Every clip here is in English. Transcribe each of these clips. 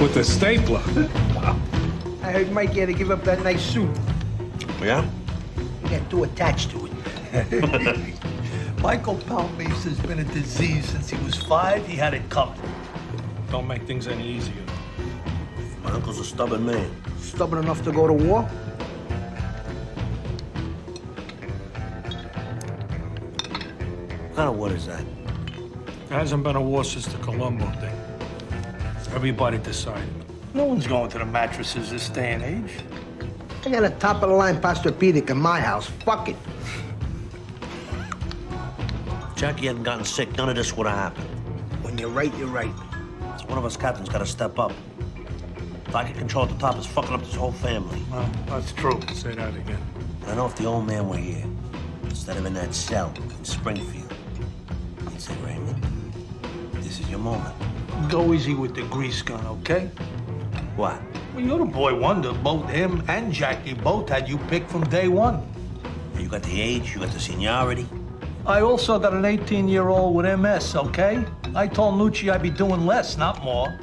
With the stapler. I heard Mike had to give up that nice suit. Yeah? He got too attached to it. Michael Palmese has been a disease since he was 5. He had it covered. Don't make things any easier. My uncle's a stubborn man. Stubborn enough to go to war? What kind of war is that? There hasn't been a war since the Colombo thing. Everybody decided. No one's going to the mattresses this day and age. I got a top-of-the-line Posturepedic in my house. Fuck it. Jackie hadn't gotten sick, none of this would have happened. When you're right, you're right. So one of us captains got to step up. If I can control the top, it's fucking up this whole family. Well, that's true. Say that again. I know if the old man were here, instead of in that cell in Springfield, he'd say, Raymond, this is your moment. Go easy with the grease gun, okay? What? Well, you're the boy wonder. Both him and Jackie both had you picked from day one. You got the age, you got the seniority. I also got an 18-year-old with MS, okay? I told Nucci I'd be doing less, not more.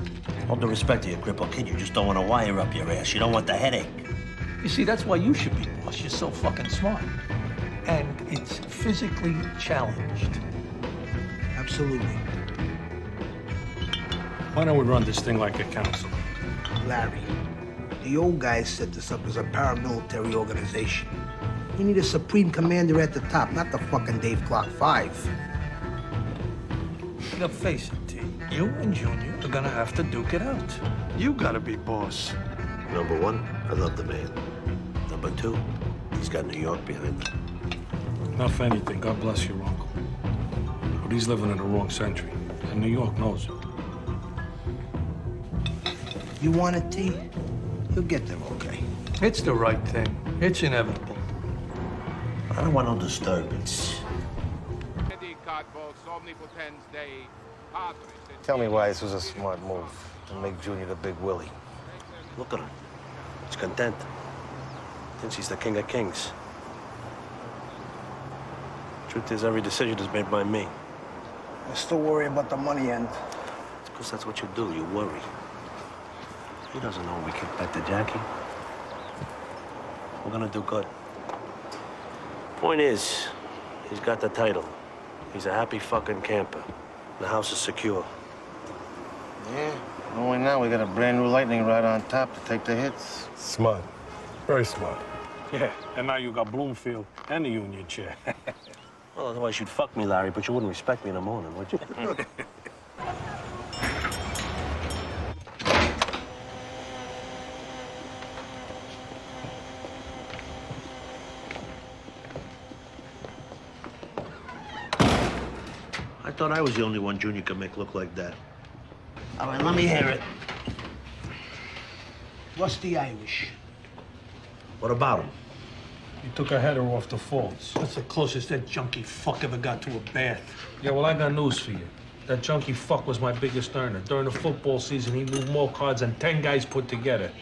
All due respect to your crippled kid, you just don't want to wire up your ass. You don't want the headache. You see, that's why you should be boss. You're so fucking smart. And it's physically challenged. Absolutely. Why don't we run this thing like a council? Larry, the old guys set this up as a paramilitary organization. You need a supreme commander at the top, not the fucking Dave Clark 5. Now face it, T. You and Junior are gonna have to duke it out. You gotta be boss. Number one, I love the man. Number two, he's got New York behind him. Not for anything, God bless your uncle. But he's living in the wrong century, and New York knows it. You want it, T? You'll get there okay. It's the right thing. It's inevitable. I don't want no disturbance. Tell me why this was a smart move to make Junior the big Willie. Look at him. He's content. Thinks he's the king of kings. Truth is, every decision is made by me. I still worry about the money end. It's because that's what you do, you worry. He doesn't know we kicked back to Jackie. We're gonna do good. Point is, he's got the title. He's a happy fucking camper. The house is secure. Yeah, only now we got a brand new lightning rod on top to take the hits. Smart. Very smart. Yeah, and now you got Bloomfield and the Union chair. Well, otherwise you'd fuck me, Larry, but you wouldn't respect me in the morning, would you? I thought I was the only one Junior could make look like that. All right, let me hear it. Rusty Irish. What about him? He took a header off the falls. That's the closest that junkie fuck ever got to a bath. Yeah, well, I got news for you. That junkie fuck was my biggest earner. During the football season, he knew more cards than 10 guys put together.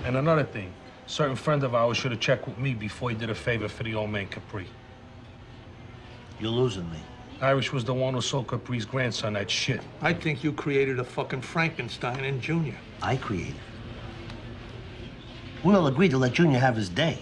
And another thing, a certain friend of ours should have checked with me before he did a favor for the old man Capri. You're losing me. Irish was the one who sold Capri's grandson that shit. I think you created a fucking Frankenstein in Junior. I created. We all agreed to let Junior have his day.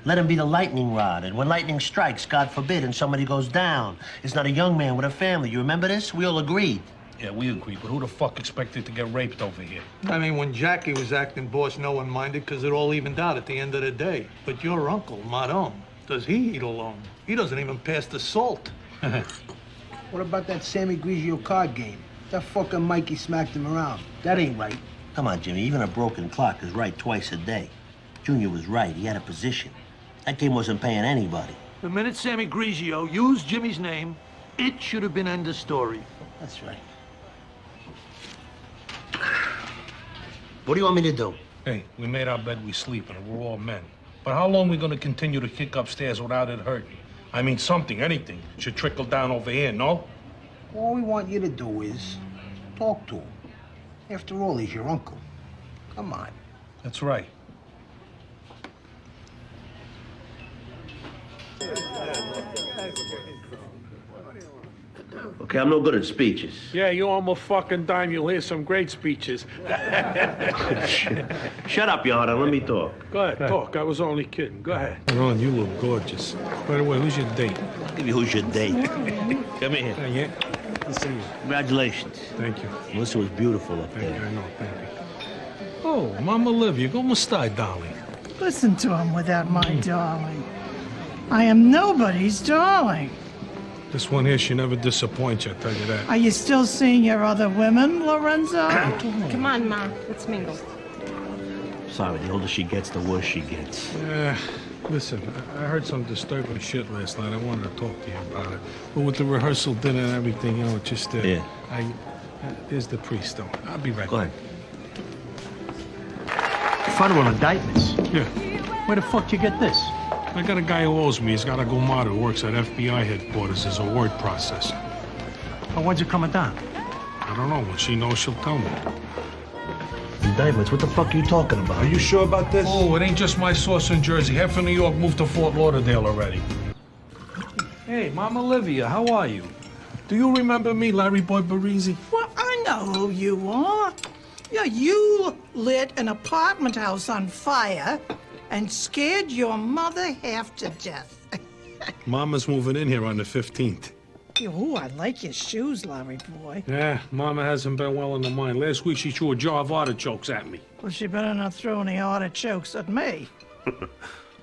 Let him be the lightning rod, and when lightning strikes, God forbid, and somebody goes down, it's not a young man with a family. You remember this? We all agreed. Yeah, we agreed, but who the fuck expected to get raped over here? I mean, when Jackie was acting boss, no one minded because it all evened out at the end of the day. But your uncle, Madon, does he eat alone? He doesn't even pass the salt. What about that Sammy Grigio card game? That fucking Mikey smacked him around. That ain't right. Come on, Jimmy. Even a broken clock is right twice a day. Junior was right. He had a position. That game wasn't paying anybody. The minute Sammy Grigio used Jimmy's name, it should have been end of story. That's right. What do you want me to do? Hey, we made our bed, we sleep, and we're all men. But how long are we gonna continue to kick upstairs without it hurting? I mean, something, anything, should trickle down over here, no? All we want you to do is talk to him. After all, he's your uncle. Come on. That's right. Okay. Okay, I'm no good at speeches. Yeah, you owe him a fucking dime. You'll hear some great speeches. Shut up, Your Honor. Let me talk. Go ahead, talk. I was only kidding. Go ahead. Ron, you look gorgeous. By the way, who's your date? Give you who's your date. Come here. Yeah. Good to see you. Congratulations. Thank you. Melissa was beautiful up Thank you. there. I know. Thank you. Oh, Mama Olivia, como stai, darling? Listen to him without my darling. I am nobody's darling. This one here, she never disappoints you, I tell you that. Are you still seeing your other women, Lorenzo? Come on, Ma. Let's mingle. Sorry, the older she gets, the worse she gets. Listen, I heard some disturbing shit last night. I wanted to talk to you about it. But with the rehearsal dinner and everything, you know, it just... Yeah. There's the priest, though. I'll be right Go back. ahead. Federal indictments. Yeah. Where the fuck you get this? I got a guy who owes me. He's got a gumata who works at FBI headquarters as a word processor. Oh, when's it coming down? I don't know. When she knows, she'll tell me. Indictments? What the fuck are you talking about? Are you sure about this? Oh, it ain't just my source in Jersey. Half of New York moved to Fort Lauderdale already. Hey, Mama Olivia, how are you? Do you remember me, Larry Boy Barese? Well, I know who you are. Yeah, you lit an apartment house on fire and scared your mother half to death. Mama's moving in here on the 15th. Ooh, I like your shoes, Larry boy. Yeah, Mama hasn't been well in the mind. Last week she threw a jar of artichokes at me. Well, she better not throw any artichokes at me.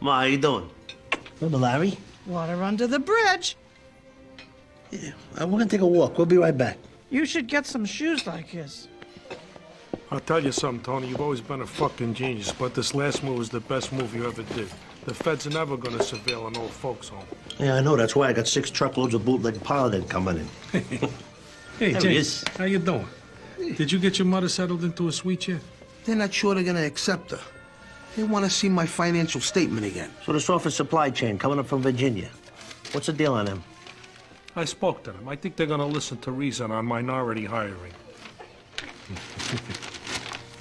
Ma, how you doing? Remember Larry? Water under the bridge. Yeah. We're gonna take a walk. We'll be right back. You should get some shoes like his. I'll tell you something, Tony. You've always been a fucking genius, but this last move was the best move you ever did. The feds are never gonna surveil an old folks' home. Yeah, I know. That's why I got 6 truckloads of bootleg Paladin coming in. Hey, There he James, is. how you doing? Did you get your mother settled into a suite yet? They're not sure they're gonna accept her. They want to see my financial statement again. So this office supply chain coming up from Virginia. What's the deal on them? I spoke to them. I think they're gonna listen to reason on minority hiring.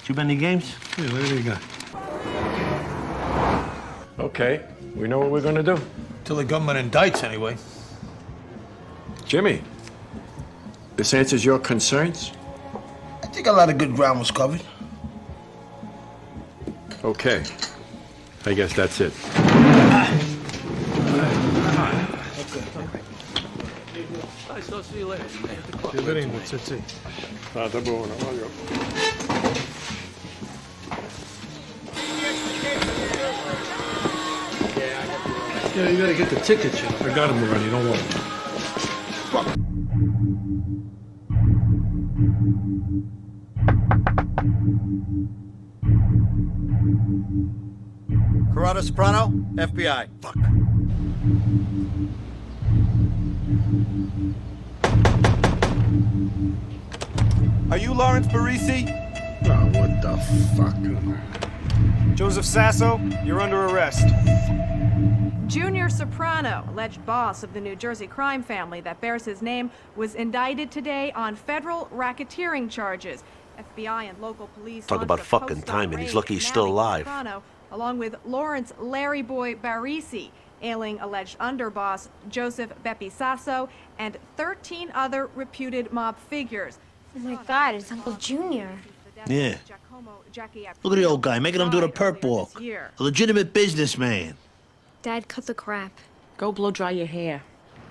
Too many games? Yeah, there you go. Okay, we know what we're gonna do. Till the government indicts, anyway. Jimmy, this answers your concerns? I think a lot of good ground was covered. Okay. I guess that's it. I'll see you later. Vedremo, sì. Stata buona, voglio. Yeah, you gotta get the tickets, you know. I got him already, don't worry. Corrado Soprano, FBI. Fuck. Are you Lawrence Barese? Oh, what the fuck? Joseph Sasso, you're under arrest. Junior Soprano, alleged boss of the New Jersey crime family that bears his name, was indicted today on federal racketeering charges. FBI and local police Talk about launched a fucking post-up timing. He's raid lucky he's nabbing still alive. Soprano, along with Lawrence Larry Boy Barese, ailing alleged underboss Joseph Beppe Sasso, and 13 other reputed mob figures. Oh my God, it's Uncle Junior. Yeah. Look at the old guy, making him do the perp walk. A legitimate businessman. Dad, cut the crap. Go blow dry your hair.